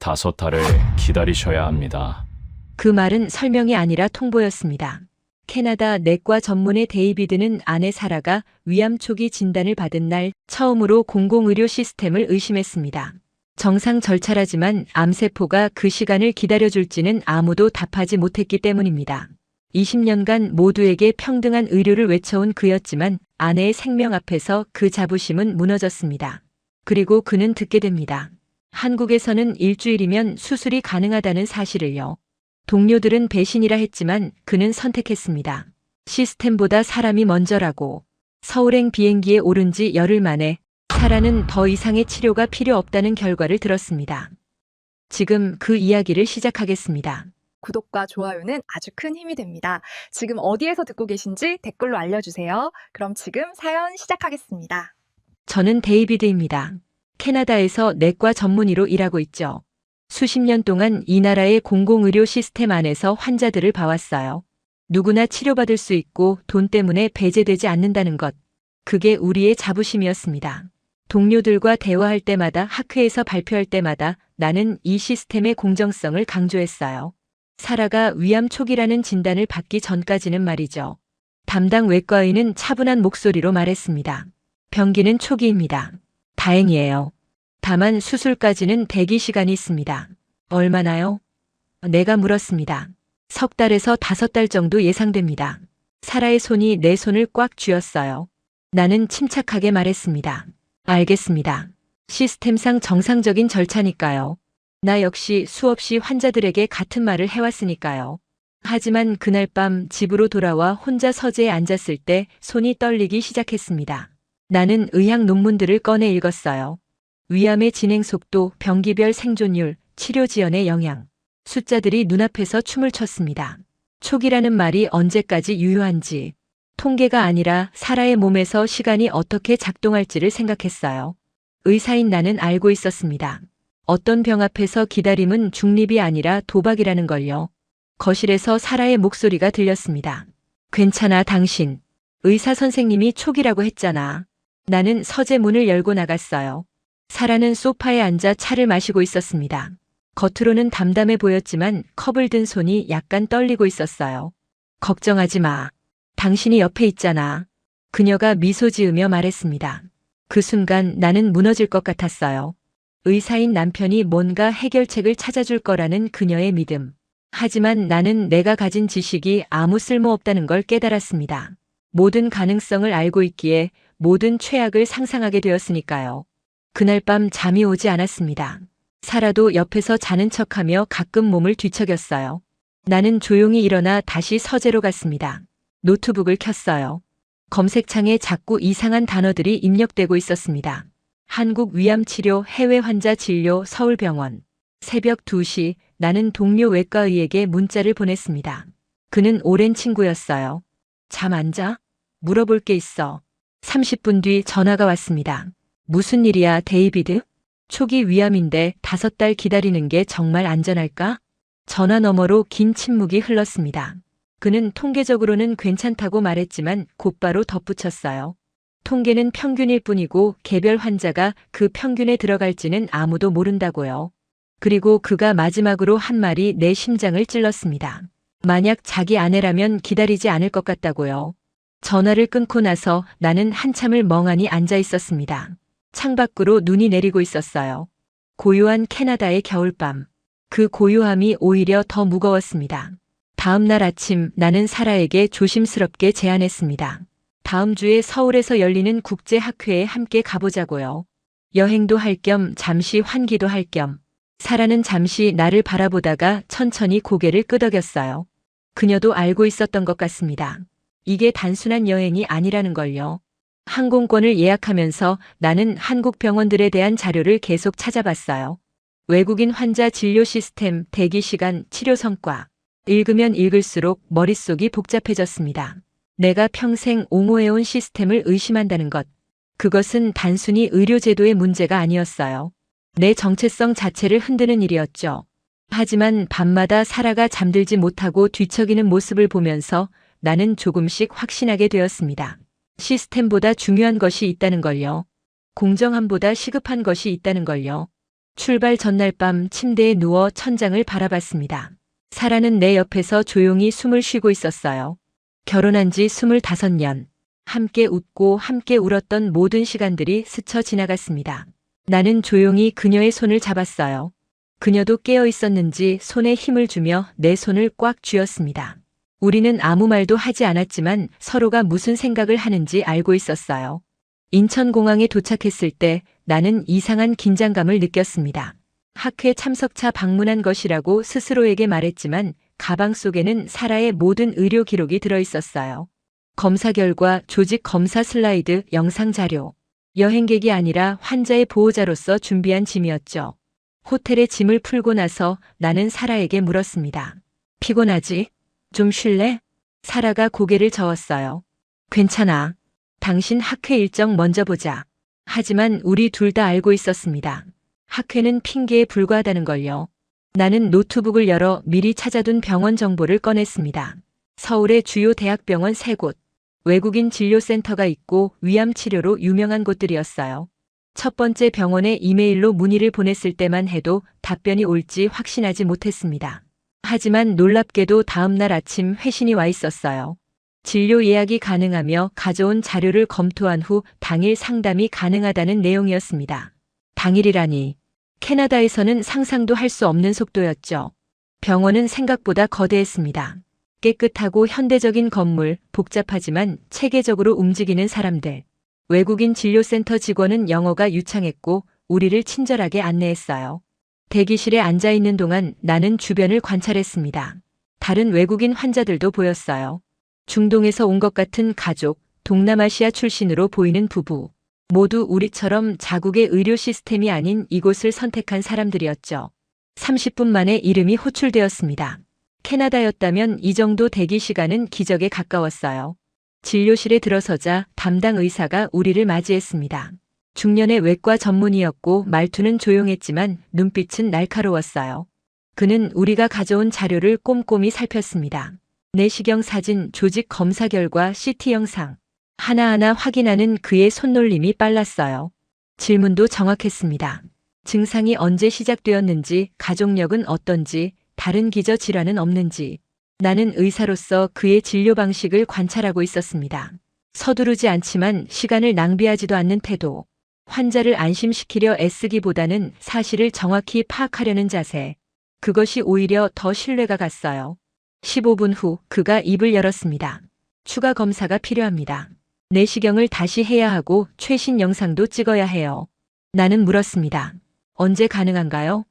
5달을 기다리셔야 합니다. 그 말은 설명이 아니라 통보였습니다. 캐나다 내과 전문의 데이비드는 아내 사라가 위암 초기 진단을 받은 날 처음으로 공공의료 시스템을 의심했습니다. 정상 절차라지만 암세포가 그 시간을 기다려줄지는 아무도 답하지 못했기 때문입니다. 20년간 모두에게 평등한 의료를 외쳐온 그였지만 아내의 생명 앞에서 그 자부심은 무너졌습니다. 그리고 그는 듣게 됩니다. 한국에서는 일주일이면 수술이 가능하다는 사실을요. 동료들은 배신이라 했지만 그는 선택했습니다. 시스템보다 사람이 먼저라고. 서울행 비행기에 오른 지 열흘 만에 사라는 더 이상의 치료가 필요 없다는 결과를 들었습니다. 지금 그 이야기를 시작하겠습니다. 구독과 좋아요는 아주 큰 힘이 됩니다. 지금 어디에서 듣고 계신지 댓글로 알려주세요. 그럼 지금 사연 시작하겠습니다. 저는 데이비드입니다. 캐나다에서 내과 전문의로 일하고 있죠. 수십 년 동안 이 나라의 공공의료 시스템 안에서 환자들을 봐왔어요. 누구나 치료받을 수 있고 돈 때문에 배제되지 않는다는 것. 그게 우리의 자부심이었습니다. 동료들과 대화할 때마다 학회에서 발표할 때마다 나는 이 시스템의 공정성을 강조했어요. 사라가 위암 초기라는 진단을 받기 전까지는 말이죠. 담당 외과의는 차분한 목소리로 말했습니다. 병기는 초기입니다. 다행이에요. 다만 수술까지는 대기 시간이 있습니다. 얼마나요? 내가 물었습니다. 3달에서 5달 정도 예상됩니다. 사라의 손이 내 손을 꽉 쥐었어요. 나는 침착하게 말했습니다. 알겠습니다. 시스템상 정상적인 절차니까요. 나 역시 수없이 환자들에게 같은 말을 해왔으니까요. 하지만 그날 밤 집으로 돌아와 혼자 서재에 앉았을 때 손이 떨리기 시작했습니다. 나는 의학 논문들을 꺼내 읽었어요. 위암의 진행 속도, 병기별 생존율, 치료 지연의 영향. 숫자들이 눈앞에서 춤을 췄습니다. 초기라는 말이 언제까지 유효한지, 통계가 아니라 사라의 몸에서 시간이 어떻게 작동할지를 생각했어요. 의사인 나는 알고 있었습니다. 어떤 병 앞에서 기다림은 중립이 아니라 도박이라는 걸요. 거실에서 사라의 목소리가 들렸습니다. 괜찮아, 당신. 의사 선생님이 초기라고 했잖아. 나는 서재 문을 열고 나갔어요. 사라는 소파에 앉아 차를 마시고 있었습니다. 겉으로는 담담해 보였지만 컵을 든 손이 약간 떨리고 있었어요. 걱정하지 마. 당신이 옆에 있잖아. 그녀가 미소 지으며 말했습니다. 그 순간 나는 무너질 것 같았어요. 의사인 남편이 뭔가 해결책을 찾아줄 거라는 그녀의 믿음. 하지만 나는 내가 가진 지식이 아무 쓸모없다는 걸 깨달았습니다. 모든 가능성을 알고 있기에 모든 최악을 상상하게 되었으니까요. 그날 밤 잠이 오지 않았습니다. 사라도 옆에서 자는 척하며 가끔 몸을 뒤척였어요. 나는 조용히 일어나 다시 서재로 갔습니다. 노트북을 켰어요. 검색창에 자꾸 이상한 단어들이 입력되고 있었습니다. 한국 위암치료, 해외 환자 진료, 서울병원. 새벽 2시 나는 동료 외과의에게 문자를 보냈습니다. 그는 오랜 친구였어요. 잠 안 자? 물어볼 게 있어. 30분 뒤 전화가 왔습니다. 무슨 일이야, 데이비드? 초기 위암인데 5달 기다리는 게 정말 안전할까? 전화 너머로 긴 침묵이 흘렀습니다. 그는 통계적으로는 괜찮다고 말했지만 곧바로 덧붙였어요. 통계는 평균일 뿐이고 개별 환자가 그 평균에 들어갈지는 아무도 모른다고요. 그리고 그가 마지막으로 한 말이 내 심장을 찔렀습니다. 만약 자기 아내라면 기다리지 않을 것 같다고요. 전화를 끊고 나서 나는 한참을 멍하니 앉아 있었습니다. 창밖으로 눈이 내리고 있었어요. 고요한 캐나다의 겨울밤. 그 고요함이 오히려 더 무거웠습니다. 다음 날 아침 나는 사라에게 조심스럽게 제안했습니다. 다음 주에 서울에서 열리는 국제학회에 함께 가보자고요. 여행도 할 겸 잠시 환기도 할 겸. 사라는 잠시 나를 바라보다가 천천히 고개를 끄덕였어요. 그녀도 알고 있었던 것 같습니다. 이게 단순한 여행이 아니라는 걸요. 항공권을 예약하면서 나는 한국 병원들에 대한 자료를 계속 찾아봤어요. 외국인 환자 진료 시스템, 대기 시간, 치료 성과. 읽으면 읽을수록 머릿속이 복잡해졌습니다. 내가 평생 옹호해온 시스템을 의심한다는 것. 그것은 단순히 의료제도의 문제가 아니었어요. 내 정체성 자체를 흔드는 일이었죠. 하지만 밤마다 사라가 잠들지 못하고 뒤척이는 모습을 보면서 나는 조금씩 확신하게 되었습니다. 시스템보다 중요한 것이 있다는 걸요. 공정함보다 시급한 것이 있다는 걸요. 출발 전날 밤 침대에 누워 천장을 바라봤습니다. 사라는 내 옆에서 조용히 숨을 쉬고 있었어요. 결혼한 지 25년. 함께 웃고 함께 울었던 모든 시간들이 스쳐 지나갔습니다. 나는 조용히 그녀의 손을 잡았어요. 그녀도 깨어 있었는지 손에 힘을 주며 내 손을 꽉 쥐었습니다. 우리는 아무 말도 하지 않았지만 서로가 무슨 생각을 하는지 알고 있었어요. 인천공항에 도착했을 때 나는 이상한 긴장감을 느꼈습니다. 학회 참석차 방문한 것이라고 스스로에게 말했지만 가방 속에는 사라의 모든 의료 기록이 들어 있었어요. 검사 결과, 조직 검사 슬라이드, 영상 자료. 여행객이 아니라 환자의 보호자로서 준비한 짐이었죠. 호텔에 짐을 풀고 나서 나는 사라에게 물었습니다. 피곤하지? 좀 쉴래? 사라가 고개를 저었어요. 괜찮아. 당신 학회 일정 먼저 보자. 하지만 우리 둘 다 알고 있었습니다. 학회는 핑계에 불과하다는 걸요. 나는 노트북을 열어 미리 찾아둔 병원 정보를 꺼냈습니다. 서울의 주요 대학병원 3곳, 외국인 진료센터가 있고 위암 치료로 유명한 곳들이었어요. 첫 번째 병원에 이메일로 문의를 보냈을 때만 해도 답변이 올지 확신하지 못했습니다. 하지만 놀랍게도 다음 날 아침 회신이 와 있었어요. 진료 예약이 가능하며 가져온 자료를 검토한 후 당일 상담이 가능하다는 내용이었습니다. 당일이라니. 캐나다에서는 상상도 할 수 없는 속도였죠. 병원은 생각보다 거대했습니다. 깨끗하고 현대적인 건물, 복잡하지만 체계적으로 움직이는 사람들. 외국인 진료센터 직원은 영어가 유창했고 우리를 친절하게 안내했어요. 대기실에 앉아 있는 동안 나는 주변을 관찰했습니다. 다른 외국인 환자들도 보였어요. 중동에서 온 것 같은 가족, 동남아시아 출신으로 보이는 부부. 모두 우리처럼 자국의 의료 시스템이 아닌 이곳을 선택한 사람들이었죠. 30분 만에 이름이 호출되었습니다. 캐나다였다면 이 정도 대기 시간은 기적에 가까웠어요. 진료실에 들어서자 담당 의사가 우리를 맞이했습니다. 중년의 외과 전문의였고 말투는 조용했지만 눈빛은 날카로웠어요. 그는 우리가 가져온 자료를 꼼꼼히 살폈습니다. 내시경 사진, 조직 검사 결과, CT 영상. 하나하나 확인하는 그의 손놀림이 빨랐어요. 질문도 정확했습니다. 증상이 언제 시작되었는지, 가족력은 어떤지, 다른 기저 질환은 없는지. 나는 의사로서 그의 진료 방식을 관찰하고 있었습니다. 서두르지 않지만 시간을 낭비하지도 않는 태도. 환자를 안심시키려 애쓰기보다는 사실을 정확히 파악하려는 자세. 그것이 오히려 더 신뢰가 갔어요. 15분 후 그가 입을 열었습니다. 추가 검사가 필요합니다. 내시경을 다시 해야 하고 최신 영상도 찍어야 해요. 나는 물었습니다. 언제 가능한가요?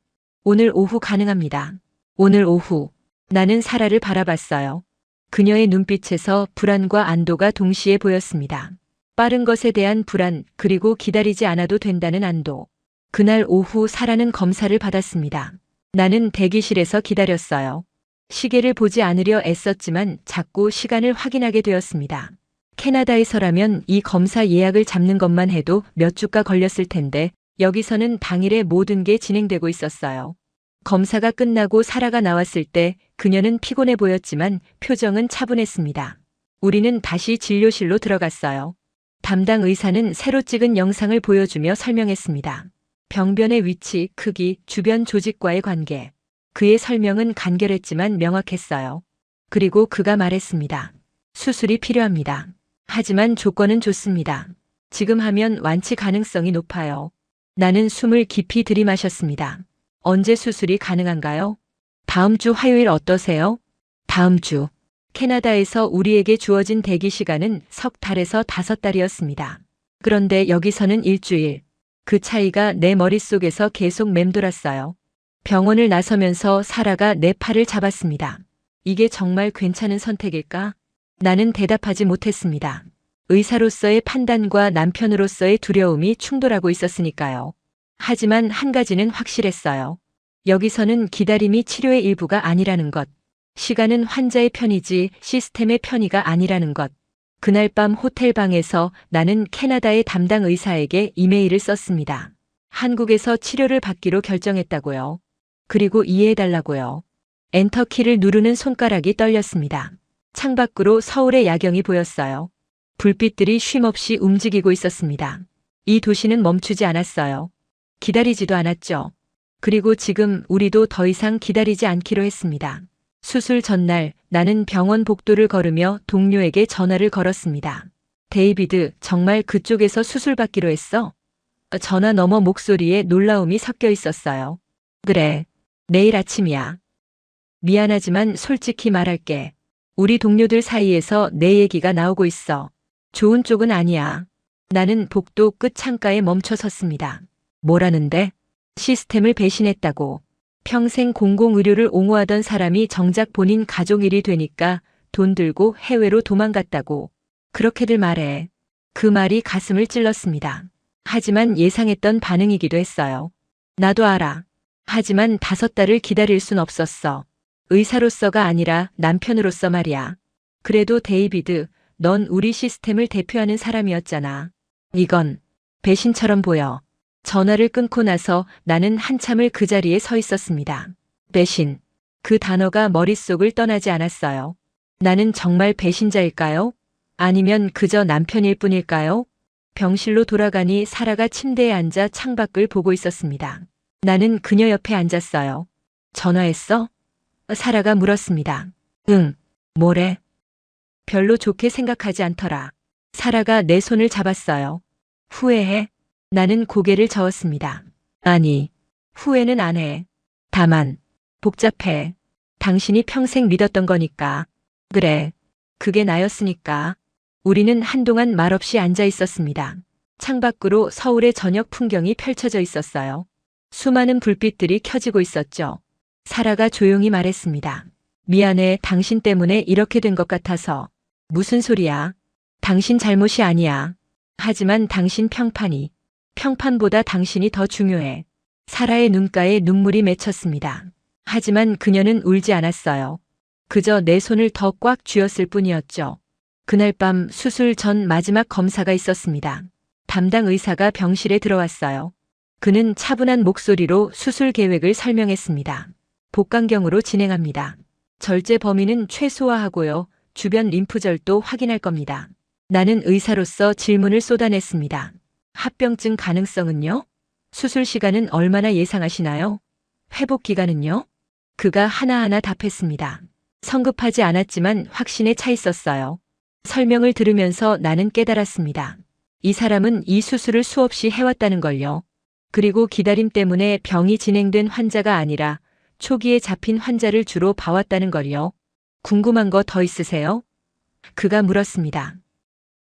오늘 오후 가능합니다. 오늘 오후. 나는 사라를 바라봤어요. 그녀의 눈빛에서 불안과 안도가 동시에 보였습니다. 빠른 것에 대한 불안, 그리고 기다리지 않아도 된다는 안도. 그날 오후 사라는 검사를 받았습니다. 나는 대기실에서 기다렸어요. 시계를 보지 않으려 애썼지만 자꾸 시간을 확인하게 되었습니다. 캐나다에서라면 이 검사 예약을 잡는 것만 해도 몇 주가 걸렸을 텐데 여기서는 당일에 모든 게 진행되고 있었어요. 검사가 끝나고 사라가 나왔을 때 그녀는 피곤해 보였지만 표정은 차분했습니다. 우리는 다시 진료실로 들어갔어요. 담당 의사는 새로 찍은 영상을 보여주며 설명했습니다. 병변의 위치, 크기, 주변 조직과의 관계. 그의 설명은 간결했지만 명확했어요. 그리고 그가 말했습니다. 수술이 필요합니다. 하지만 조건은 좋습니다. 지금 하면 완치 가능성이 높아요. 나는 숨을 깊이 들이마셨습니다. 언제 수술이 가능한가요? 다음 주 화요일 어떠세요? 다음 주. 캐나다에서 우리에게 주어진 대기 시간은 석 달에서 5달이었습니다. 그런데 여기서는 일주일. 그 차이가 내 머릿속에서 계속 맴돌았어요. 병원을 나서면서 사라가 내 팔을 잡았습니다. 이게 정말 괜찮은 선택일까? 나는 대답하지 못했습니다. 의사로서의 판단과 남편으로서의 두려움이 충돌하고 있었으니까요. 하지만 한 가지는 확실했어요. 여기서는 기다림이 치료의 일부가 아니라는 것. 시간은 환자의 편이지 시스템의 편의가 아니라는 것. 그날 밤 호텔방에서 나는 캐나다의 담당 의사에게 이메일을 썼습니다. 한국에서 치료를 받기로 결정했다고요. 그리고 이해해달라고요. 엔터키를 누르는 손가락이 떨렸습니다. 창밖으로 서울의 야경이 보였어요. 불빛들이 쉼없이 움직이고 있었습니다. 이 도시는 멈추지 않았어요. 기다리지도 않았죠. 그리고 지금 우리도 더 이상 기다리지 않기로 했습니다. 수술 전날 나는 병원 복도를 걸으며 동료에게 전화를 걸었습니다. 데이비드, 정말 그쪽에서 수술 받기로 했어? 전화 너머 목소리에 놀라움이 섞여 있었어요. 그래, 내일 아침이야. 미안하지만 솔직히 말할게. 우리 동료들 사이에서 내 얘기가 나오고 있어. 좋은 쪽은 아니야. 나는 복도 끝 창가에 멈춰 섰습니다. 뭐라는데? 시스템을 배신했다고. 평생 공공의료를 옹호하던 사람이 정작 본인 가족 일이 되니까 돈 들고 해외로 도망갔다고. 그렇게들 말해. 그 말이 가슴을 찔렀습니다. 하지만 예상했던 반응이기도 했어요. 나도 알아. 하지만 5달을 기다릴 순 없었어. 의사로서가 아니라 남편으로서 말이야. 그래도 데이비드, 넌 우리 시스템을 대표하는 사람이었잖아. 이건 배신처럼 보여. 전화를 끊고 나서 나는 한참을 그 자리에 서 있었습니다. 배신. 그 단어가 머릿속을 떠나지 않았어요. 나는 정말 배신자일까요? 아니면 그저 남편일 뿐일까요? 병실로 돌아가니 사라가 침대에 앉아 창밖을 보고 있었습니다. 나는 그녀 옆에 앉았어요. 전화했어? 사라가 물었습니다. 응. 뭐래? 별로 좋게 생각하지 않더라. 사라가 내 손을 잡았어요. 후회해? 나는 고개를 저었습니다. 아니, 후회는 안 해. 다만, 복잡해. 당신이 평생 믿었던 거니까. 그래, 그게 나였으니까. 우리는 한동안 말없이 앉아 있었습니다. 창밖으로 서울의 저녁 풍경이 펼쳐져 있었어요. 수많은 불빛들이 켜지고 있었죠. 사라가 조용히 말했습니다. 미안해, 당신 때문에 이렇게 된 것 같아서. 무슨 소리야? 당신 잘못이 아니야. 하지만 당신 평판보다 당신이 더 중요해. 사라의 눈가에 눈물이 맺혔습니다. 하지만 그녀는 울지 않았어요. 그저 내 손을 더 꽉 쥐었을 뿐이었죠. 그날 밤 수술 전 마지막 검사가 있었습니다. 담당 의사가 병실에 들어왔어요. 그는 차분한 목소리로 수술 계획을 설명했습니다. 복강경으로 진행합니다. 절제 범위는 최소화하고요. 주변 림프절도 확인할 겁니다. 나는 의사로서 질문을 쏟아냈습니다. 합병증 가능성은요? 수술 시간은 얼마나 예상하시나요? 회복 기간은요? 그가 하나하나 답했습니다. 성급하지 않았지만 확신에 차 있었어요. 설명을 들으면서 나는 깨달았습니다. 이 사람은 이 수술을 수없이 해왔다는 걸요. 그리고 기다림 때문에 병이 진행된 환자가 아니라 초기에 잡힌 환자를 주로 봐왔다는 걸요. 궁금한 거 더 있으세요? 그가 물었습니다.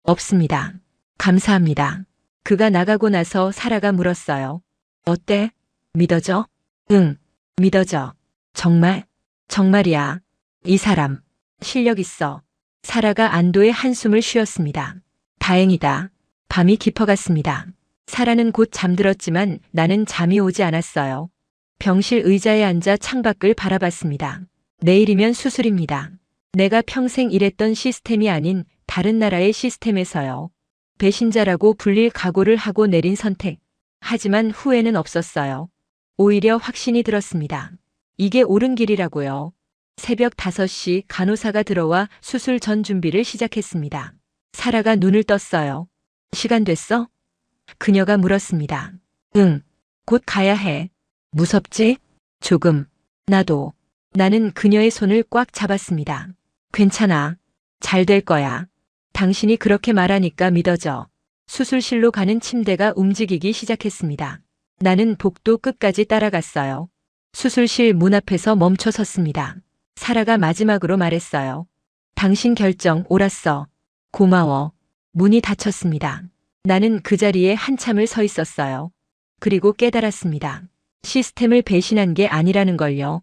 없습니다. 감사합니다. 그가 나가고 나서 사라가 물었어요. 어때? 믿어져? 응, 믿어져. 정말? 정말이야. 이 사람, 실력 있어. 사라가 안도의 한숨을 쉬었습니다. 다행이다. 밤이 깊어갔습니다. 사라는 곧 잠들었지만 나는 잠이 오지 않았어요. 병실 의자에 앉아 창밖을 바라봤습니다. 내일이면 수술입니다. 내가 평생 일했던 시스템이 아닌 다른 나라의 시스템에서요. 배신자라고 불릴 각오를 하고 내린 선택. 하지만 후회는 없었어요. 오히려 확신이 들었습니다. 이게 옳은 길이라고요. 새벽 5시 간호사가 들어와 수술 전 준비를 시작했습니다. 사라가 눈을 떴어요. 시간 됐어? 그녀가 물었습니다. 응, 곧 가야 해. 무섭지? 조금. 나도. 나는 그녀의 손을 꽉 잡았습니다. 괜찮아. 잘 될 거야. 당신이 그렇게 말하니까 믿어져. 수술실로 가는 침대가 움직이기 시작했습니다. 나는 복도 끝까지 따라갔어요. 수술실 문 앞에서 멈춰 섰습니다. 사라가 마지막으로 말했어요. 당신 결정 옳았어. 고마워. 문이 닫혔습니다. 나는 그 자리에 한참을 서 있었어요. 그리고 깨달았습니다. 시스템을 배신한 게 아니라는 걸요.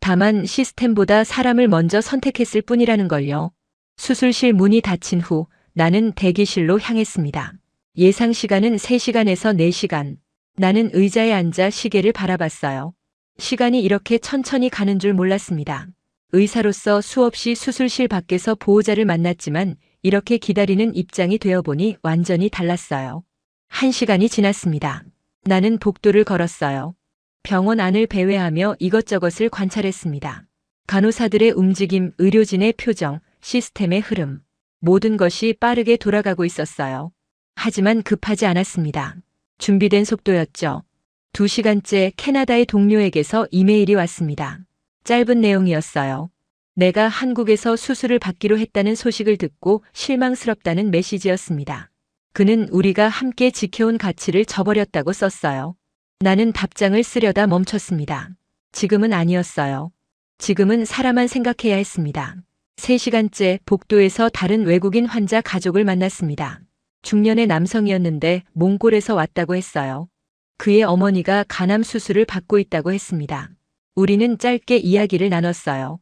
다만 시스템보다 사람을 먼저 선택했을 뿐이라는 걸요. 수술실 문이 닫힌 후 나는 대기실로 향했습니다. 예상 시간은 3시간에서 4시간. 나는 의자에 앉아 시계를 바라봤어요. 시간이 이렇게 천천히 가는 줄 몰랐습니다. 의사로서 수없이 수술실 밖에서 보호자를 만났지만 이렇게 기다리는 입장이 되어보니 완전히 달랐어요. 1시간이 지났습니다. 나는 복도를 걸었어요. 병원 안을 배회하며 이것저것을 관찰했습니다. 간호사들의 움직임, 의료진의 표정, 시스템의 흐름. 모든 것이 빠르게 돌아가고 있었어요. 하지만 급하지 않았습니다. 준비된 속도였죠. 2시간째 캐나다의 동료에게서 이메일이 왔습니다. 짧은 내용이었어요. 내가 한국에서 수술을 받기로 했다는 소식을 듣고 실망스럽다는 메시지였습니다. 그는 우리가 함께 지켜온 가치를 저버렸다고 썼어요. 나는 답장을 쓰려다 멈췄습니다. 지금은 아니었어요. 지금은 사람만 생각해야 했습니다. 3시간째 복도에서 다른 외국인 환자 가족을 만났습니다. 중년의 남성이었는데 몽골에서 왔다고 했어요. 그의 어머니가 간암 수술을 받고 있다고 했습니다. 우리는 짧게 이야기를 나눴어요.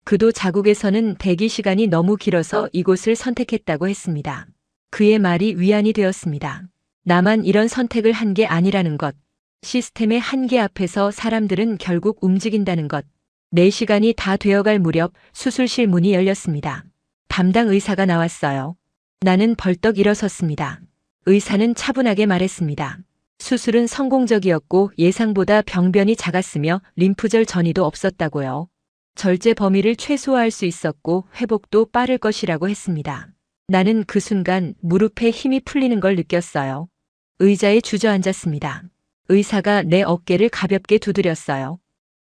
그도 자국에서는 대기 시간이 너무 길어서 이곳을 선택했다고 했습니다. 그의 말이 위안이 되었습니다. 나만 이런 선택을 한 게 아니라는 것. 시스템의 한계 앞에서 사람들은 결국 움직인다는 것. 4시간이 다 되어갈 무렵 수술실 문이 열렸습니다. 담당 의사가 나왔어요. 나는 벌떡 일어섰습니다. 의사는 차분하게 말했습니다. 수술은 성공적이었고 예상보다 병변이 작았으며 림프절 전이도 없었다고요. 절제 범위를 최소화할 수 있었고 회복도 빠를 것이라고 했습니다. 나는 그 순간 무릎에 힘이 풀리는 걸 느꼈어요. 의자에 주저앉았습니다. 의사가 내 어깨를 가볍게 두드렸어요.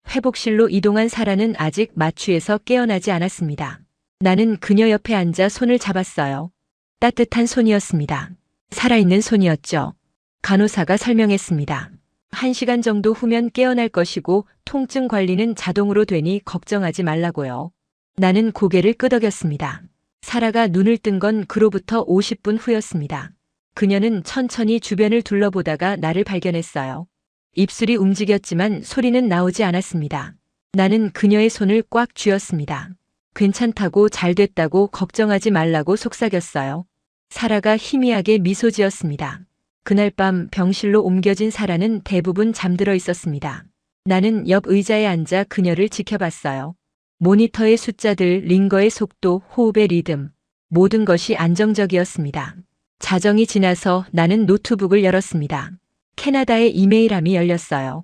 회복실로 이동한 사라는 아직 마취에서 깨어나지 않았습니다. 나는 그녀 옆에 앉아 손을 잡았어요. 따뜻한 손이었습니다. 살아있는 손이었죠. 간호사가 설명했습니다. 1시간 정도 후면 깨어날 것이고 통증 관리는 자동으로 되니 걱정하지 말라고요. 나는 고개를 끄덕였습니다. 사라가 눈을 뜬 건 그로부터 50분 후였습니다. 그녀는 천천히 주변을 둘러보다가 나를 발견했어요. 입술이 움직였지만 소리는 나오지 않았습니다. 나는 그녀의 손을 꽉 쥐었습니다. 괜찮다고 잘 됐다고 걱정하지 말라고 속삭였어요. 사라가 희미하게 미소 지었습니다. 그날 밤 병실로 옮겨진 사라는 대부분 잠들어 있었습니다. 나는 옆 의자에 앉아 그녀를 지켜봤어요. 모니터의 숫자들, 링거의 속도, 호흡의 리듬, 모든 것이 안정적이었습니다. 자정이 지나서 나는 노트북을 열었습니다. 캐나다의 이메일함이 열렸어요.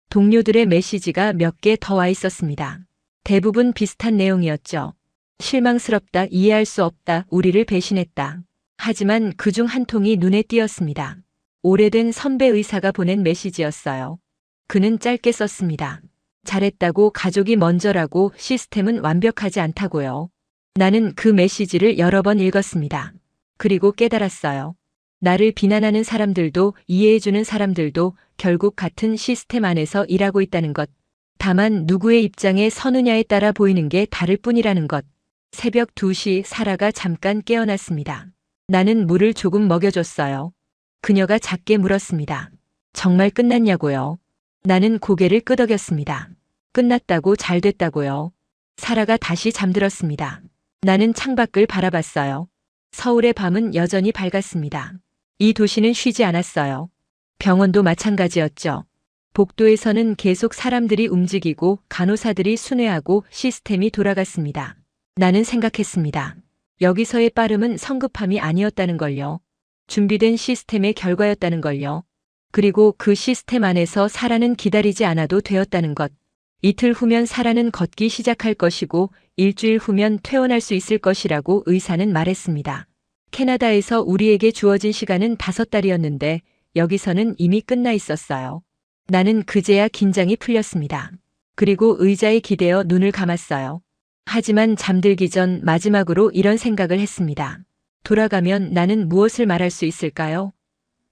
동료들의 메시지가 몇 개 더 와 있었습니다. 대부분 비슷한 내용이었죠. 실망스럽다, 이해할 수 없다, 우리를 배신했다. 하지만 그중 한 통이 눈에 띄었습니다. 오래된 선배 의사가 보낸 메시지였어요. 그는 짧게 썼습니다. 잘했다고, 가족이 먼저라고, 시스템은 완벽하지 않다고요. 나는 그 메시지를 여러 번 읽었습니다. 그리고 깨달았어요. 나를 비난하는 사람들도 이해해주는 사람들도 결국 같은 시스템 안에서 일하고 있다는 것. 다만 누구의 입장에 서느냐에 따라 보이는 게 다를 뿐이라는 것. 새벽 2시 사라가 잠깐 깨어났습니다. 나는 물을 조금 먹여줬어요. 그녀가 작게 물었습니다. 정말 끝났냐고요? 나는 고개를 끄덕였습니다. 끝났다고, 잘 됐다고요. 사라가 다시 잠들었습니다. 나는 창밖을 바라봤어요. 서울의 밤은 여전히 밝았습니다. 이 도시는 쉬지 않았어요. 병원도 마찬가지였죠. 복도에서는 계속 사람들이 움직이고 간호사들이 순회하고 시스템이 돌아갔습니다. 나는 생각했습니다. 여기서의 빠름은 성급함이 아니었다는 걸요. 준비된 시스템의 결과였다는 걸요. 그리고 그 시스템 안에서 사라는 기다리지 않아도 되었다는 것. 이틀 후면 사라는 걷기 시작할 것이고 일주일 후면 퇴원할 수 있을 것이라고 의사는 말했습니다. 캐나다에서 우리에게 주어진 시간은 5달이었는데 여기서는 이미 끝나 있었어요. 나는 그제야 긴장이 풀렸습니다. 그리고 의자에 기대어 눈을 감았어요. 하지만 잠들기 전 마지막으로 이런 생각을 했습니다. 돌아가면 나는 무엇을 말할 수 있을까요?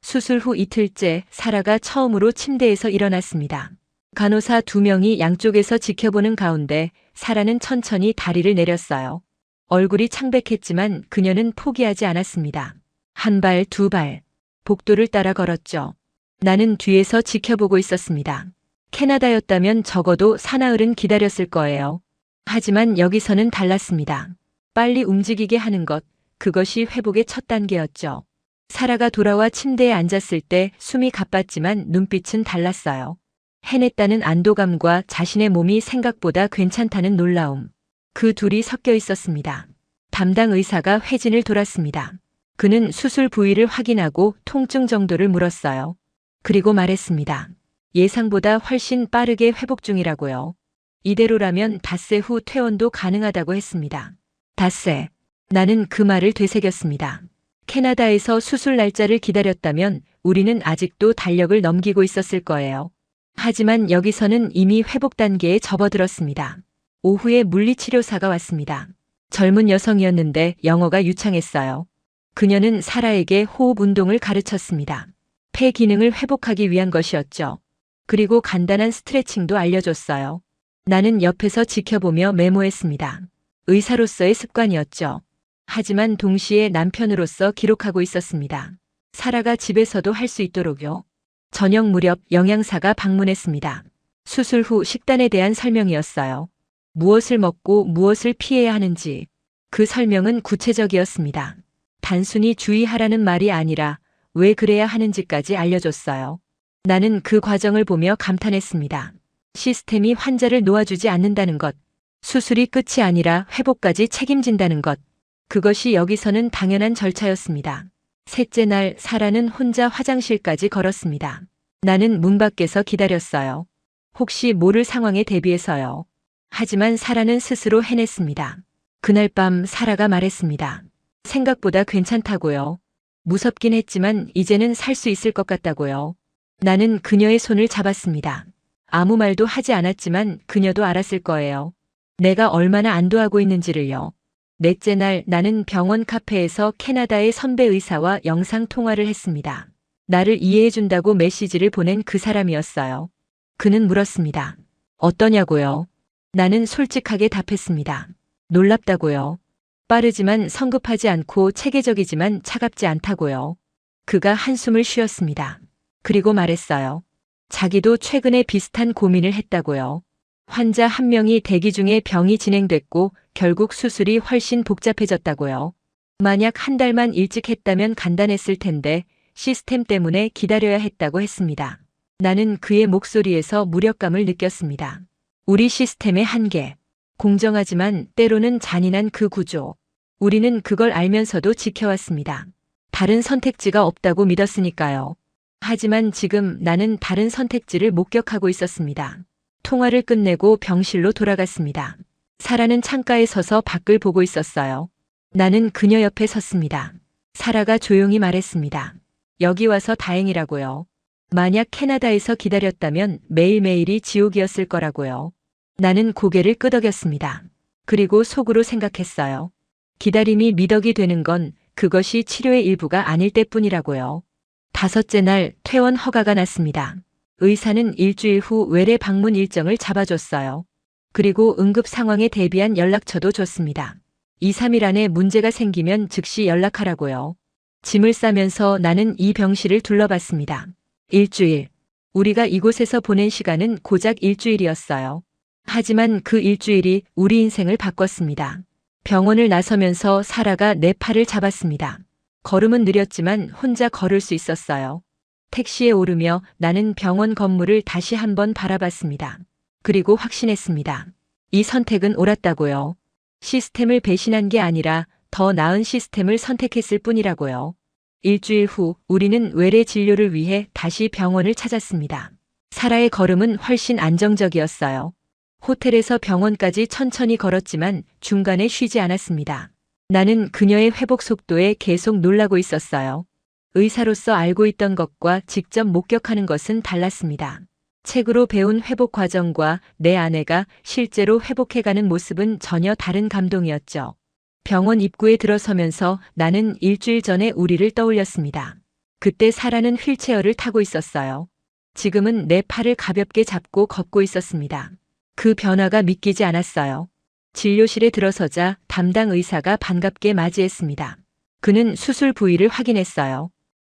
수술 후 이틀째 사라가 처음으로 침대에서 일어났습니다. 간호사 2명이 양쪽에서 지켜보는 가운데 사라는 천천히 다리를 내렸어요. 얼굴이 창백했지만 그녀는 포기하지 않았습니다. 1발, 2발. 복도를 따라 걸었죠. 나는 뒤에서 지켜보고 있었습니다. 캐나다였다면 적어도 사나흘은 기다렸을 거예요. 하지만 여기서는 달랐습니다. 빨리 움직이게 하는 것, 그것이 회복의 첫 단계였죠. 사라가 돌아와 침대에 앉았을 때 숨이 가빴지만 눈빛은 달랐어요. 해냈다는 안도감과 자신의 몸이 생각보다 괜찮다는 놀라움. 그 둘이 섞여 있었습니다. 담당 의사가 회진을 돌았습니다. 그는 수술 부위를 확인하고 통증 정도를 물었어요. 그리고 말했습니다. 예상보다 훨씬 빠르게 회복 중이라고요. 이대로라면 닷새 후 퇴원도 가능하다고 했습니다. 닷새. 나는 그 말을 되새겼습니다. 캐나다에서 수술 날짜를 기다렸다면 우리는 아직도 달력을 넘기고 있었을 거예요. 하지만 여기서는 이미 회복 단계에 접어들었습니다. 오후에 물리치료사가 왔습니다. 젊은 여성이었는데 영어가 유창했어요. 그녀는 사라에게 호흡 운동을 가르쳤습니다. 폐 기능을 회복하기 위한 것이었죠. 그리고 간단한 스트레칭도 알려줬어요. 나는 옆에서 지켜보며 메모했습니다. 의사로서의 습관이었죠. 하지만 동시에 남편으로서 기록하고 있었습니다. 사라가 집에서도 할 수 있도록요. 저녁 무렵 영양사가 방문했습니다. 수술 후 식단에 대한 설명이었어요. 무엇을 먹고 무엇을 피해야 하는지. 그 설명은 구체적이었습니다. 단순히 주의하라는 말이 아니라 왜 그래야 하는지까지 알려줬어요. 나는 그 과정을 보며 감탄했습니다. 시스템이 환자를 놓아주지 않는다는 것, 수술이 끝이 아니라 회복까지 책임진다는 것, 그것이 여기서는 당연한 절차였습니다. 셋째 날 사라는 혼자 화장실까지 걸었습니다. 나는 문 밖에서 기다렸어요. 혹시 모를 상황에 대비해서요. 하지만 사라는 스스로 해냈습니다. 그날 밤 사라가 말했습니다. 생각보다 괜찮다고요. 무섭긴 했지만 이제는 살 수 있을 것 같다고요. 나는 그녀의 손을 잡았습니다. 아무 말도 하지 않았지만 그녀도 알았을 거예요. 내가 얼마나 안도하고 있는지를요. 넷째 날 나는 병원 카페에서 캐나다의 선배 의사와 영상 통화를 했습니다. 나를 이해해준다고 메시지를 보낸 그 사람이었어요. 그는 물었습니다. 어떠냐고요? 나는 솔직하게 답했습니다. 놀랍다고요. 빠르지만 성급하지 않고 체계적이지만 차갑지 않다고요. 그가 한숨을 쉬었습니다. 그리고 말했어요. 자기도 최근에 비슷한 고민을 했다고요. 환자 한 명이 대기 중에 병이 진행됐고 결국 수술이 훨씬 복잡해졌다고요. 만약 한 달만 일찍 했다면 간단했을 텐데 시스템 때문에 기다려야 했다고 했습니다. 나는 그의 목소리에서 무력감을 느꼈습니다. 우리 시스템의 한계. 공정하지만 때로는 잔인한 그 구조. 우리는 그걸 알면서도 지켜왔습니다. 다른 선택지가 없다고 믿었으니까요. 하지만 지금 나는 다른 선택지를 목격하고 있었습니다. 통화를 끝내고 병실로 돌아갔습니다. 사라는 창가에 서서 밖을 보고 있었어요. 나는 그녀 옆에 섰습니다. 사라가 조용히 말했습니다. 여기 와서 다행이라고요. 만약 캐나다에서 기다렸다면 매일매일이 지옥이었을 거라고요. 나는 고개를 끄덕였습니다. 그리고 속으로 생각했어요. 기다림이 미덕이 되는 건 그것이 치료의 일부가 아닐 때뿐이라고요. 다섯째 날 퇴원 허가가 났습니다. 의사는 일주일 후 외래 방문 일정을 잡아줬어요. 그리고 응급 상황에 대비한 연락처도 줬습니다. 2, 3일 안에 문제가 생기면 즉시 연락하라고요. 짐을 싸면서 나는 이 병실을 둘러봤습니다. 일주일. 우리가 이곳에서 보낸 시간은 고작 일주일이었어요. 하지만 그 일주일이 우리 인생을 바꿨습니다. 병원을 나서면서 사라가 내 팔을 잡았습니다. 걸음은 느렸지만 혼자 걸을 수 있었어요. 택시에 오르며 나는 병원 건물을 다시 한번 바라봤습니다. 그리고 확신했습니다. 이 선택은 옳았다고요. 시스템을 배신한 게 아니라 더 나은 시스템을 선택했을 뿐이라고요. 일주일 후 우리는 외래 진료를 위해 다시 병원을 찾았습니다. 사라의 걸음은 훨씬 안정적이었어요. 호텔에서 병원까지 천천히 걸었지만 중간에 쉬지 않았습니다. 나는 그녀의 회복 속도에 계속 놀라고 있었어요. 의사로서 알고 있던 것과 직접 목격하는 것은 달랐습니다. 책으로 배운 회복 과정과 내 아내가 실제로 회복해가는 모습은 전혀 다른 감동이었죠. 병원 입구에 들어서면서 나는 일주일 전에 우리를 떠올렸습니다. 그때 사라는 휠체어를 타고 있었어요. 지금은 내 팔을 가볍게 잡고 걷고 있었습니다. 그 변화가 믿기지 않았어요. 진료실에 들어서자 담당 의사가 반갑게 맞이했습니다. 그는 수술 부위를 확인했어요.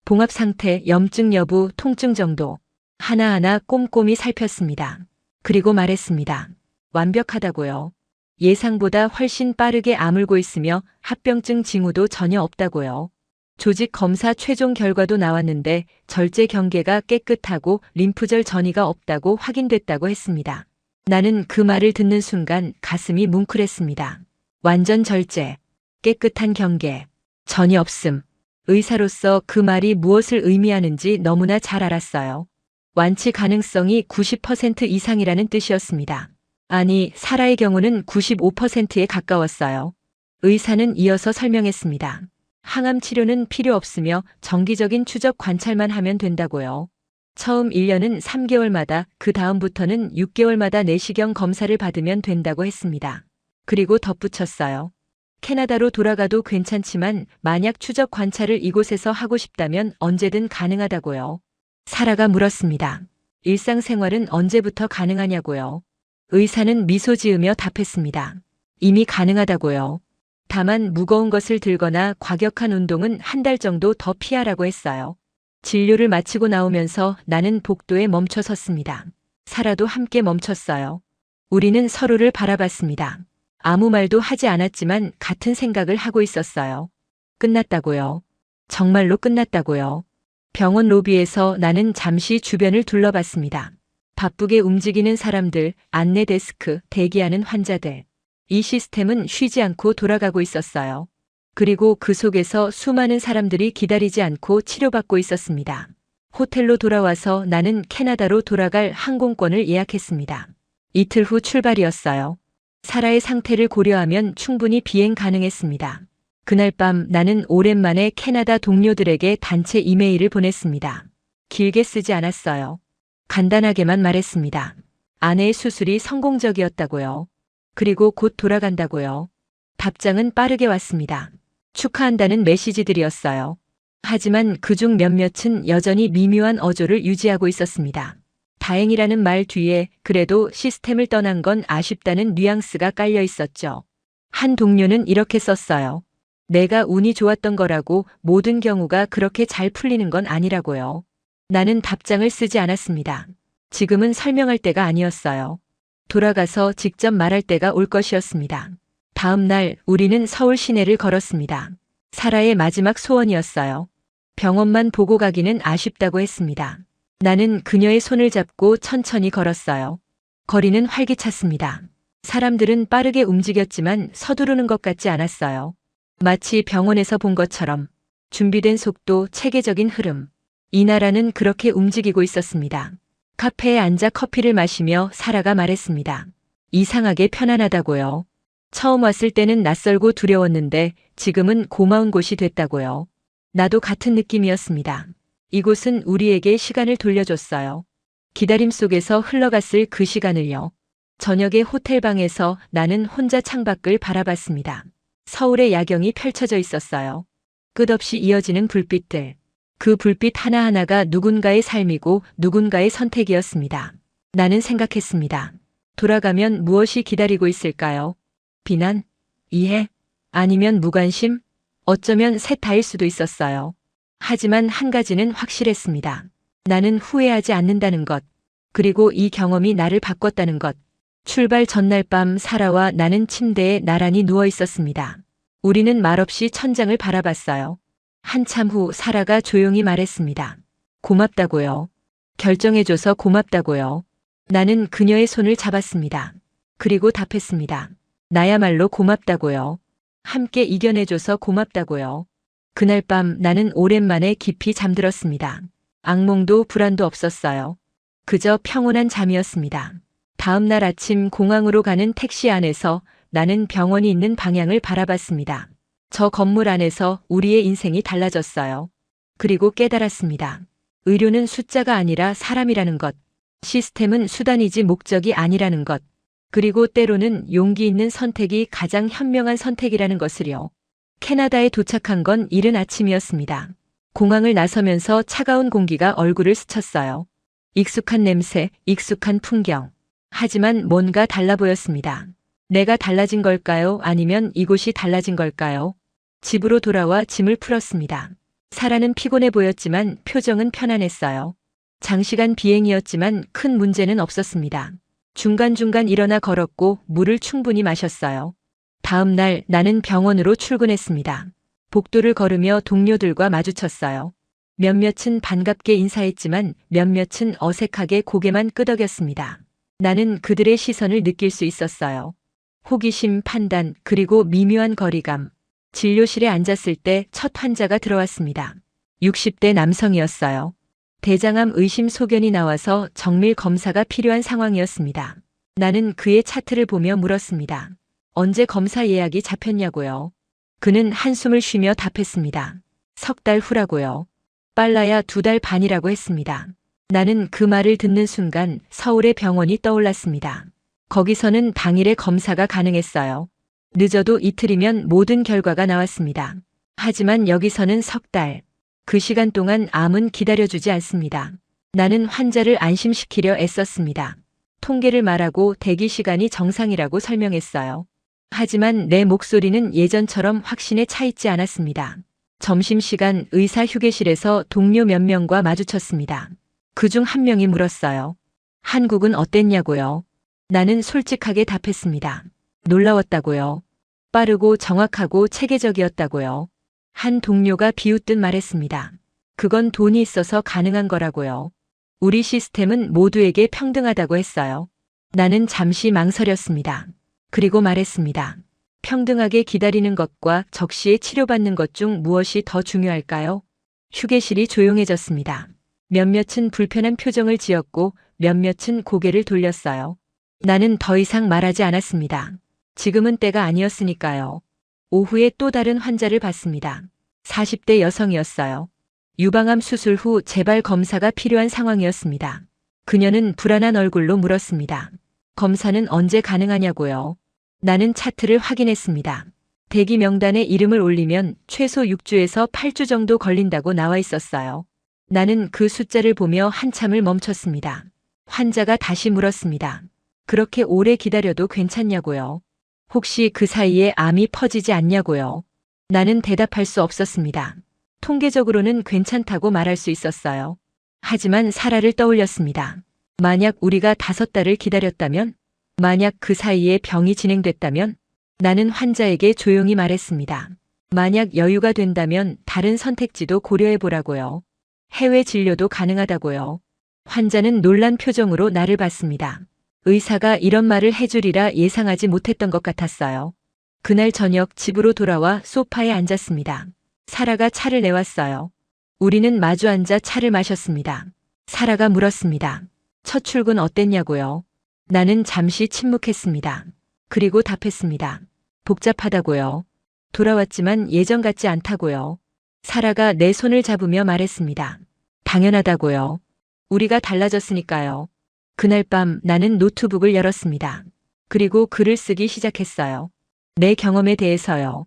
봉합 상태, 염증 여부, 통증 정도 하나하나 꼼꼼히 살폈습니다. 그리고 말했습니다. 완벽하다고요. 예상보다 훨씬 빠르게 아물고 있으며 합병증 징후도 전혀 없다고요. 조직 검사 최종 결과도 나왔는데 절제 경계가 깨끗하고 림프절 전이가 없다고 확인됐다고 했습니다. 나는 그 말을 듣는 순간 가슴이 뭉클했습니다. 완전 절제, 깨끗한 경계, 전이 없음. 의사로서 그 말이 무엇을 의미하는지 너무나 잘 알았어요. 완치 가능성이 90% 이상이라는 뜻이었습니다. 아니, 사라의 경우는 95%에 가까웠어요. 의사는 이어서 설명했습니다. 항암 치료는 필요 없으며 정기적인 추적 관찰만 하면 된다고요. 처음 1년은 3개월마다, 그 다음부터는 6개월마다 내시경 검사를 받으면 된다고 했습니다. 그리고 덧붙였어요. 캐나다로 돌아가도 괜찮지만 만약 추적 관찰을 이곳에서 하고 싶다면 언제든 가능하다고요. 사라가 물었습니다. 일상생활은 언제부터 가능하냐고요. 의사는 미소 지으며 답했습니다. 이미 가능하다고요. 다만 무거운 것을 들거나 과격한 운동은 한 달 정도 더 피하라고 했어요. 진료를 마치고 나오면서 나는 복도에 멈춰 섰습니다. 사라도 함께 멈췄어요. 우리는 서로를 바라봤습니다. 아무 말도 하지 않았지만 같은 생각을 하고 있었어요. 끝났다고요. 정말로 끝났다고요. 병원 로비에서 나는 잠시 주변을 둘러봤습니다. 바쁘게 움직이는 사람들, 안내 데스크, 대기하는 환자들. 이 시스템은 쉬지 않고 돌아가고 있었어요. 그리고 그 속에서 수많은 사람들이 기다리지 않고 치료받고 있었습니다. 호텔로 돌아와서 나는 캐나다로 돌아갈 항공권을 예약했습니다. 이틀 후 출발이었어요. 사라의 상태를 고려하면 충분히 비행 가능했습니다. 그날 밤 나는 오랜만에 캐나다 동료들에게 단체 이메일을 보냈습니다. 길게 쓰지 않았어요. 간단하게만 말했습니다. 아내의 수술이 성공적이었다고요. 그리고 곧 돌아간다고요. 답장은 빠르게 왔습니다. 축하한다는 메시지들이었어요. 하지만 그중 몇몇은 여전히 미묘한 어조를 유지하고 있었습니다. 다행이라는 말 뒤에 그래도 시스템을 떠난 건 아쉽다는 뉘앙스가 깔려 있었죠. 한 동료는 이렇게 썼어요. 내가 운이 좋았던 거라고 모든 경우가 그렇게 잘 풀리는 건 아니라고요. 나는 답장을 쓰지 않았습니다. 지금은 설명할 때가 아니었어요. 돌아가서 직접 말할 때가 올 것이었습니다. 다음 날 우리는 서울 시내를 걸었습니다. 사라의 마지막 소원이었어요. 병원만 보고 가기는 아쉽다고 했습니다. 나는 그녀의 손을 잡고 천천히 걸었어요. 거리는 활기찼습니다. 사람들은 빠르게 움직였지만 서두르는 것 같지 않았어요. 마치 병원에서 본 것처럼 준비된 속도, 체계적인 흐름. 이 나라는 그렇게 움직이고 있었습니다. 카페에 앉아 커피를 마시며 사라가 말했습니다. 이상하게 편안하다고요. 처음 왔을 때는 낯설고 두려웠는데 지금은 고마운 곳이 됐다고요. 나도 같은 느낌이었습니다. 이곳은 우리에게 시간을 돌려줬어요. 기다림 속에서 흘러갔을 그 시간을요. 저녁에 호텔방에서 나는 혼자 창밖을 바라봤습니다. 서울의 야경이 펼쳐져 있었어요. 끝없이 이어지는 불빛들. 그 불빛 하나하나가 누군가의 삶이고 누군가의 선택이었습니다. 나는 생각했습니다. 돌아가면 무엇이 기다리고 있을까요? 비난? 이해? 아니면 무관심? 어쩌면 셋 다일 수도 있었어요. 하지만 한 가지는 확실했습니다. 나는 후회하지 않는다는 것. 그리고 이 경험이 나를 바꿨다는 것. 출발 전날 밤 사라와 나는 침대에 나란히 누워 있었습니다. 우리는 말없이 천장을 바라봤어요. 한참 후 사라가 조용히 말했습니다. 고맙다고요. 결정해줘서 고맙다고요. 나는 그녀의 손을 잡았습니다. 그리고 답했습니다. 나야말로 고맙다고요. 함께 이겨내줘서 고맙다고요. 그날 밤 나는 오랜만에 깊이 잠들었습니다. 악몽도 불안도 없었어요. 그저 평온한 잠이었습니다. 다음 날 아침 공항으로 가는 택시 안에서 나는 병원이 있는 방향을 바라봤습니다. 저 건물 안에서 우리의 인생이 달라졌어요. 그리고 깨달았습니다. 의료는 숫자가 아니라 사람이라는 것. 시스템은 수단이지 목적이 아니라는 것. 그리고 때로는 용기 있는 선택이 가장 현명한 선택이라는 것을요. 캐나다에 도착한 건 이른 아침이었습니다. 공항을 나서면서 차가운 공기가 얼굴을 스쳤어요. 익숙한 냄새, 익숙한 풍경. 하지만 뭔가 달라 보였습니다. 내가 달라진 걸까요? 아니면 이곳이 달라진 걸까요? 집으로 돌아와 짐을 풀었습니다. 사라는 피곤해 보였지만 표정은 편안했어요. 장시간 비행이었지만 큰 문제는 없었습니다. 중간중간 일어나 걸었고 물을 충분히 마셨어요. 다음 날 나는 병원으로 출근했습니다. 복도를 걸으며 동료들과 마주쳤어요. 몇몇은 반갑게 인사했지만 몇몇은 어색하게 고개만 끄덕였습니다. 나는 그들의 시선을 느낄 수 있었어요. 호기심, 판단, 그리고 미묘한 거리감. 진료실에 앉았을 때 첫 환자가 들어왔습니다. 60대 남성이었어요. 대장암 의심 소견이 나와서 정밀 검사가 필요한 상황이었습니다. 나는 그의 차트를 보며 물었습니다. 언제 검사 예약이 잡혔냐고요. 그는 한숨을 쉬며 답했습니다. 3달 후라고요. 빨라야 2달 반이라고 했습니다. 나는 그 말을 듣는 순간 서울의 병원이 떠올랐습니다. 거기서는 당일에 검사가 가능했어요. 늦어도 이틀이면 모든 결과가 나왔습니다. 하지만 여기서는 석 달. 그 시간 동안 암은 기다려주지 않습니다. 나는 환자를 안심시키려 애썼습니다. 통계를 말하고 대기 시간이 정상이라고 설명했어요. 하지만 내 목소리는 예전처럼 확신에 차 있지 않았습니다. 점심시간 의사 휴게실에서 동료 몇 명과 마주쳤습니다. 그중 한 명이 물었어요. 한국은 어땠냐고요? 나는 솔직하게 답했습니다. 놀라웠다고요. 빠르고 정확하고 체계적이었다고요. 한 동료가 비웃듯 말했습니다. 그건 돈이 있어서 가능한 거라고요. 우리 시스템은 모두에게 평등하다고 했어요. 나는 잠시 망설였습니다. 그리고 말했습니다. 평등하게 기다리는 것과 적시에 치료받는 것 중 무엇이 더 중요할까요? 휴게실이 조용해졌습니다. 몇몇은 불편한 표정을 지었고 몇몇은 고개를 돌렸어요. 나는 더 이상 말하지 않았습니다. 지금은 때가 아니었으니까요. 오후에 또 다른 환자를 봤습니다. 40대 여성이었어요. 유방암 수술 후 재발 검사가 필요한 상황이었습니다. 그녀는 불안한 얼굴로 물었습니다. 검사는 언제 가능하냐고요? 나는 차트를 확인했습니다. 대기 명단에 이름을 올리면 최소 6주에서 8주 정도 걸린다고 나와 있었어요. 나는 그 숫자를 보며 한참을 멈췄습니다. 환자가 다시 물었습니다. 그렇게 오래 기다려도 괜찮냐고요? 혹시 그 사이에 암이 퍼지지 않냐고요? 나는 대답할 수 없었습니다. 통계적으로는 괜찮다고 말할 수 있었어요. 하지만 사라를 떠올렸습니다. 만약 우리가 5달을 기다렸다면? 만약 그 사이에 병이 진행됐다면? 나는 환자에게 조용히 말했습니다. 만약 여유가 된다면 다른 선택지도 고려해보라고요. 해외 진료도 가능하다고요. 환자는 놀란 표정으로 나를 봤습니다. 의사가 이런 말을 해주리라 예상하지 못했던 것 같았어요. 그날 저녁 집으로 돌아와 소파에 앉았습니다. 사라가 차를 내왔어요. 우리는 마주 앉아 차를 마셨습니다. 사라가 물었습니다. 첫 출근 어땠냐고요? 나는 잠시 침묵했습니다. 그리고 답했습니다. 복잡하다고요. 돌아왔지만 예전 같지 않다고요. 사라가 내 손을 잡으며 말했습니다. 당연하다고요. 우리가 달라졌으니까요. 그날 밤 나는 노트북을 열었습니다. 그리고 글을 쓰기 시작했어요. 내 경험에 대해서요.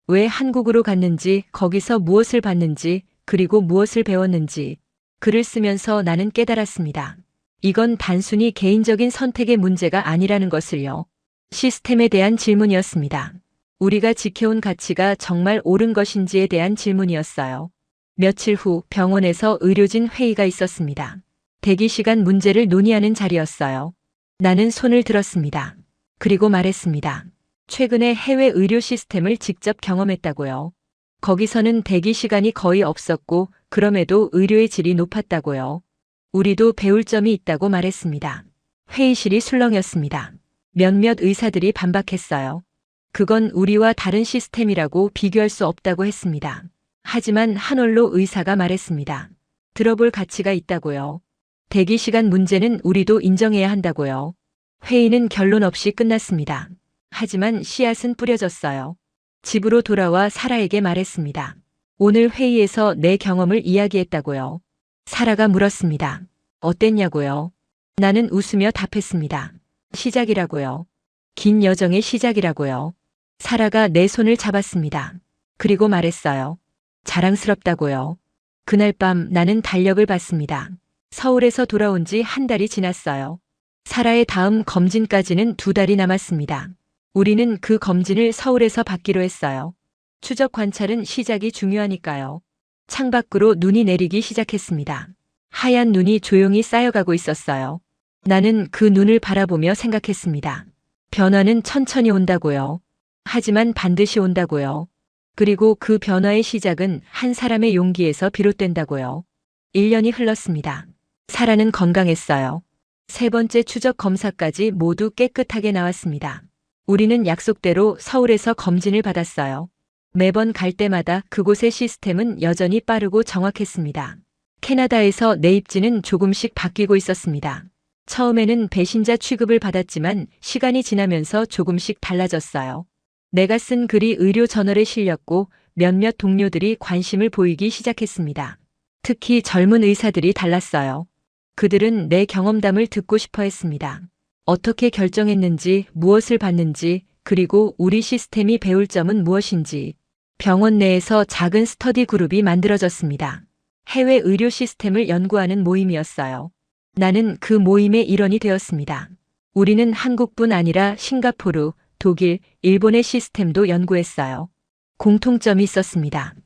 왜 한국으로 갔는지, 거기서 무엇을 봤는지, 그리고 무엇을 배웠는지. 글을 쓰면서 나는 깨달았습니다. 이건 단순히 개인적인 선택의 문제가 아니라는 것을요. 시스템에 대한 질문이었습니다. 우리가 지켜온 가치가 정말 옳은 것인지에 대한 질문이었어요. 며칠 후 병원에서 의료진 회의가 있었습니다. 대기 시간 문제를 논의하는 자리였어요. 나는 손을 들었습니다. 그리고 말했습니다. 최근에 해외 의료 시스템을 직접 경험했다고요. 거기서는 대기 시간이 거의 없었고 그럼에도 의료의 질이 높았다고요. 우리도 배울 점이 있다고 말했습니다. 회의실이 술렁였습니다. 몇몇 의사들이 반박했어요. 그건 우리와 다른 시스템이라고 비교할 수 없다고 했습니다. 하지만 한올로 의사가 말했습니다. 들어볼 가치가 있다고요. 대기 시간 문제는 우리도 인정해야 한다고요. 회의는 결론 없이 끝났습니다. 하지만 씨앗은 뿌려졌어요. 집으로 돌아와 사라에게 말했습니다. 오늘 회의에서 내 경험을 이야기했다고요. 사라가 물었습니다. 어땠냐고요? 나는 웃으며 답했습니다. 시작이라고요. 긴 여정의 시작이라고요. 사라가 내 손을 잡았습니다. 그리고 말했어요. 자랑스럽다고요. 그날 밤 나는 달력을 봤습니다. 서울에서 돌아온 지 한 달이 지났어요. 사라의 다음 검진까지는 2달이 남았습니다. 우리는 그 검진을 서울에서 받기로 했어요. 추적 관찰은 시작이 중요하니까요. 창밖으로 눈이 내리기 시작했습니다. 하얀 눈이 조용히 쌓여가고 있었어요. 나는 그 눈을 바라보며 생각했습니다. 변화는 천천히 온다고요. 하지만 반드시 온다고요. 그리고 그 변화의 시작은 한 사람의 용기에서 비롯된다고요. 1년이 흘렀습니다. 사라는 건강했어요. 3번째 추적 검사까지 모두 깨끗하게 나왔습니다. 우리는 약속대로 서울에서 검진을 받았어요. 매번 갈 때마다 그곳의 시스템은 여전히 빠르고 정확했습니다. 캐나다에서 내 입지는 조금씩 바뀌고 있었습니다. 처음에는 배신자 취급을 받았지만 시간이 지나면서 조금씩 달라졌어요. 내가 쓴 글이 의료 저널에 실렸고 몇몇 동료들이 관심을 보이기 시작했습니다. 특히 젊은 의사들이 달랐어요. 그들은 내 경험담을 듣고 싶어 했습니다. 어떻게 결정했는지, 무엇을 봤는지, 그리고 우리 시스템이 배울 점은 무엇인지. 병원 내에서 작은 스터디 그룹이 만들어졌습니다. 해외 의료 시스템을 연구하는 모임이었어요. 나는 그 모임의 일원이 되었습니다. 우리는 한국뿐 아니라 싱가포르, 독일, 일본의 시스템도 연구했어요. 공통점이 있었습니다.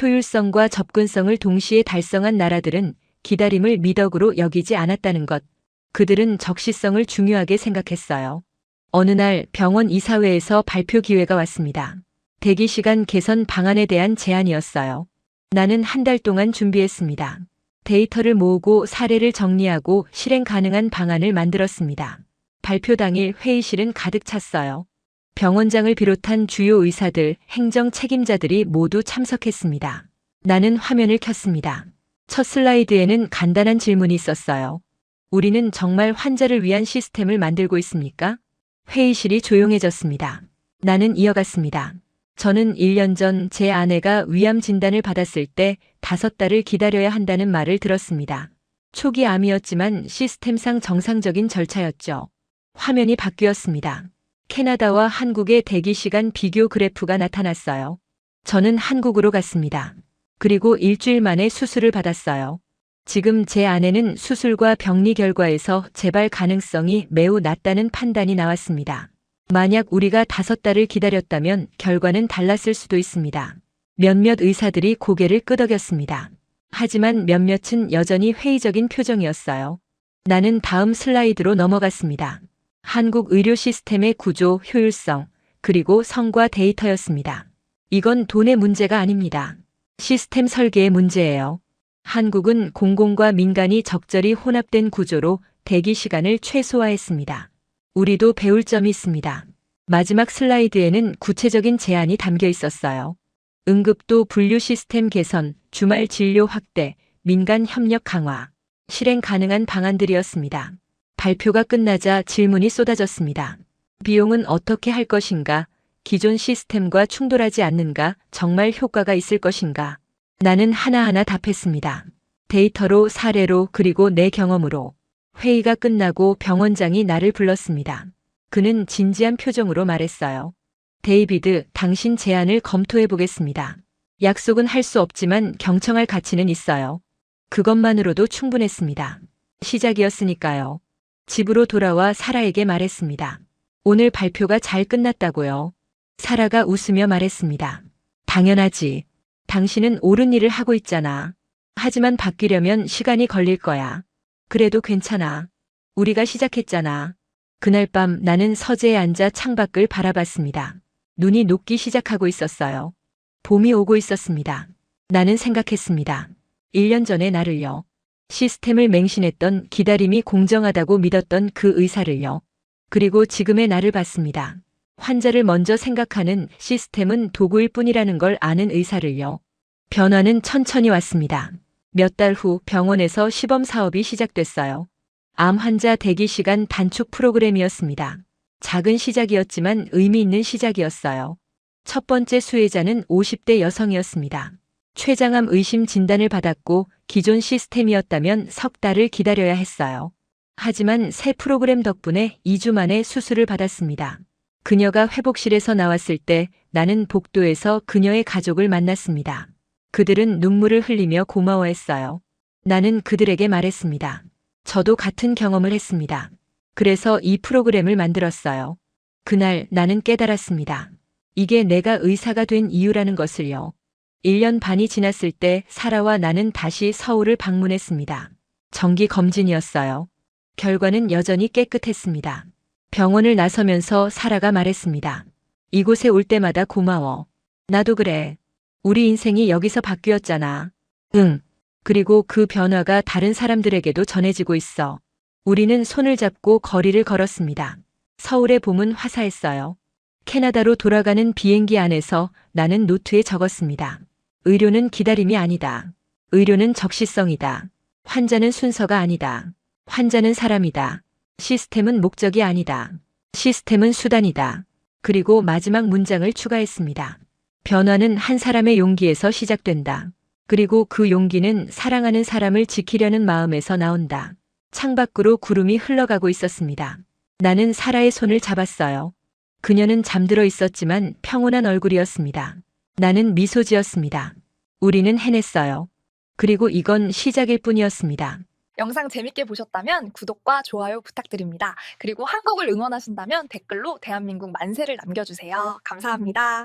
효율성과 접근성을 동시에 달성한 나라들은 기다림을 미덕으로 여기지 않았다는 것. 그들은 적시성을 중요하게 생각했어요. 어느 날 병원 이사회에서 발표 기회가 왔습니다. 대기 시간 개선 방안에 대한 제안이었어요. 나는 한 달 동안 준비했습니다. 데이터를 모으고 사례를 정리하고 실행 가능한 방안을 만들었습니다. 발표 당일 회의실은 가득 찼어요. 병원장을 비롯한 주요 의사들, 행정 책임자들이 모두 참석했습니다. 나는 화면을 켰습니다. 첫 슬라이드에는 간단한 질문이 있었어요. 우리는 정말 환자를 위한 시스템을 만들고 있습니까? 회의실이 조용해졌습니다. 나는 이어갔습니다. 저는 1년 전 제 아내가 위암 진단을 받았을 때 5달을 기다려야 한다는 말을 들었습니다. 초기 암이었지만 시스템상 정상적인 절차였죠. 화면이 바뀌었습니다. 캐나다와 한국의 대기 시간 비교 그래프가 나타났어요. 저는 한국으로 갔습니다. 그리고 일주일 만에 수술을 받았어요. 지금 제 아내는 수술과 병리 결과에서 재발 가능성이 매우 낮다는 판단이 나왔습니다. 만약 우리가 5달을 기다렸다면 결과는 달랐을 수도 있습니다. 몇몇 의사들이 고개를 끄덕였습니다. 하지만 몇몇은 여전히 회의적인 표정이었어요. 나는 다음 슬라이드로 넘어갔습니다. 한국 의료 시스템의 구조, 효율성, 그리고 성과 데이터였습니다. 이건 돈의 문제가 아닙니다. 시스템 설계의 문제예요. 한국은 공공과 민간이 적절히 혼합된 구조로 대기 시간을 최소화했습니다. 우리도 배울 점이 있습니다. 마지막 슬라이드에는 구체적인 제안이 담겨 있었어요. 응급도 분류 시스템 개선, 주말 진료 확대, 민간 협력 강화, 실행 가능한 방안들이었습니다. 발표가 끝나자 질문이 쏟아졌습니다. 비용은 어떻게 할 것인가? 기존 시스템과 충돌하지 않는가? 정말 효과가 있을 것인가? 나는 하나하나 답했습니다. 데이터로, 사례로, 그리고 내 경험으로. 회의가 끝나고 병원장이 나를 불렀습니다. 그는 진지한 표정으로 말했어요. 데이비드, 당신 제안을 검토해 보겠습니다. 약속은 할 수 없지만 경청할 가치는 있어요. 그것만으로도 충분했습니다. 시작이었으니까요. 집으로 돌아와 사라에게 말했습니다. 오늘 발표가 잘 끝났다고요. 사라가 웃으며 말했습니다. 당연하지. 당신은 옳은 일을 하고 있잖아. 하지만 바뀌려면 시간이 걸릴 거야. 그래도 괜찮아. 우리가 시작했잖아. 그날 밤 나는 서재에 앉아 창밖을 바라봤습니다. 눈이 녹기 시작하고 있었어요. 봄이 오고 있었습니다. 나는 생각했습니다. 1년 전의 나를요. 시스템을 맹신했던, 기다림이 공정하다고 믿었던 그 의사를요. 그리고 지금의 나를 봤습니다. 환자를 먼저 생각하는, 시스템은 도구일 뿐이라는 걸 아는 의사를요. 변화는 천천히 왔습니다. 몇 달 후 병원에서 시범 사업이 시작됐어요. 암 환자 대기 시간 단축 프로그램이었습니다. 작은 시작이었지만 의미 있는 시작이었어요. 첫 번째 수혜자는 50대 여성이었습니다. 췌장암 의심 진단을 받았고 기존 시스템이었다면 석 달을 기다려야 했어요. 하지만 새 프로그램 덕분에 2주 만에 수술을 받았습니다. 그녀가 회복실에서 나왔을 때 나는 복도에서 그녀의 가족을 만났습니다. 그들은 눈물을 흘리며 고마워했어요. 나는 그들에게 말했습니다. 저도 같은 경험을 했습니다. 그래서 이 프로그램을 만들었어요. 그날 나는 깨달았습니다. 이게 내가 의사가 된 이유라는 것을요. 1년 반이 지났을 때 사라와 나는 다시 서울을 방문했습니다. 정기 검진이었어요. 결과는 여전히 깨끗했습니다. 병원을 나서면서 사라가 말했습니다. 이곳에 올 때마다 고마워. 나도 그래. 우리 인생이 여기서 바뀌었잖아. 응. 그리고 그 변화가 다른 사람들에게도 전해지고 있어. 우리는 손을 잡고 거리를 걸었습니다. 서울의 봄은 화사했어요. 캐나다로 돌아가는 비행기 안에서 나는 노트에 적었습니다. 의료는 기다림이 아니다. 의료는 적시성이다. 환자는 순서가 아니다. 환자는 사람이다. 시스템은 목적이 아니다. 시스템은 수단이다. 그리고 마지막 문장을 추가했습니다. 변화는 한 사람의 용기에서 시작된다. 그리고 그 용기는 사랑하는 사람을 지키려는 마음에서 나온다. 창밖으로 구름이 흘러가고 있었습니다. 나는 사라의 손을 잡았어요. 그녀는 잠들어 있었지만 평온한 얼굴이었습니다. 나는 미소 지었습니다. 우리는 해냈어요. 그리고 이건 시작일 뿐이었습니다. 영상 재밌게 보셨다면 구독과 좋아요 부탁드립니다. 그리고 한국을 응원하신다면 댓글로 대한민국 만세를 남겨주세요. 감사합니다.